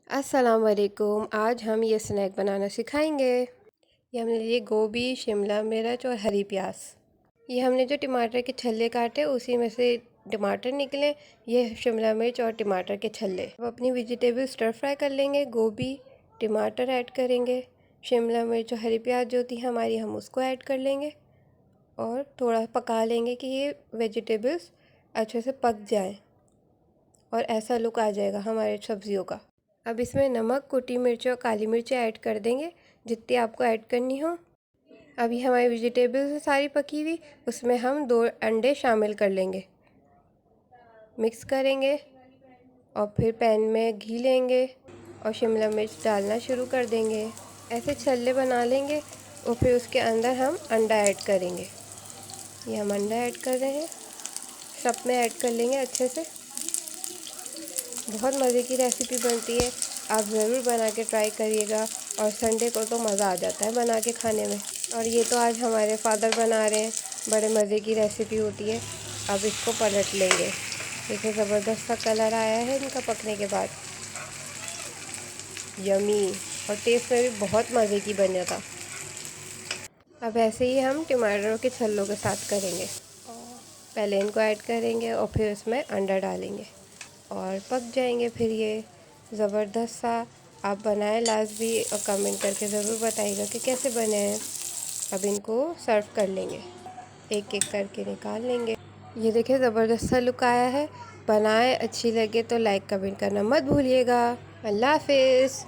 अस्सलाम वालेकुम। आज हम ये स्नैक बनाना सिखाएंगे। ये हमने लिए गोभी, शिमला मिर्च और हरी प्याज। ये हमने जो टमाटर के छल्ले काटे उसी में से टमाटर निकले। ये शिमला मिर्च और टमाटर के छल्ले। अब अपनी वेजिटेबल स्टर फ्राई कर लेंगे। गोभी, टमाटर ऐड करेंगे। शिमला मिर्च और हरी प्याज जो थी हमारी, हम उसको ऐड कर लेंगे और थोड़ा पका लेंगे कि ये वेजिटेबल्स अच्छे से पक जाएं और ऐसा लुक आ जाएगा हमारे सब्जियों का। अब इसमें नमक, कुटी मिर्च और काली मिर्च ऐड कर देंगे जितनी आपको ऐड करनी हो। अभी हमारी वेजिटेबल्स सारी पकी हुई, उसमें हम 2 अंडे शामिल कर लेंगे। मिक्स करेंगे और फिर पैन में घी लेंगे और शिमला मिर्च डालना शुरू कर देंगे। ऐसे छल्ले बना लेंगे और फिर उसके अंदर हम अंडा ऐड करेंगे। ये हम अंडा ऐड कर रहे हैं, सब में ऐड कर लेंगे अच्छे से। बहुत मज़े की रेसिपी बनती है, आप ज़रूर बना के ट्राई करिएगा। और संडे को तो मज़ा आ जाता है बना के खाने में। और ये तो आज हमारे फादर बना रहे हैं, बड़े मज़े की रेसिपी होती है। अब इसको पलट लेंगे। देखिए ज़बरदस्त सा कलर आया है इनका पकने के बाद। यमी, और टेस्ट में भी बहुत मज़े की बना था। अब ऐसे ही हम टमाटरों के छल्लों के साथ करेंगे। पहले इनको ऐड करेंगे और फिर उसमें अंडा डालेंगे और पक जाएंगे। फिर ये ज़बरदस्त सा आप बनाएं लाजमी और कमेंट करके ज़रूर बताइएगा कि कैसे बने हैं। अब इनको सर्व कर लेंगे, एक एक करके निकाल लेंगे। ये देखिए ज़बरदस्त सा लुक आया है। बनाएं, अच्छी लगे तो लाइक कमेंट करना मत भूलिएगा। अल्लाह हाफिज़।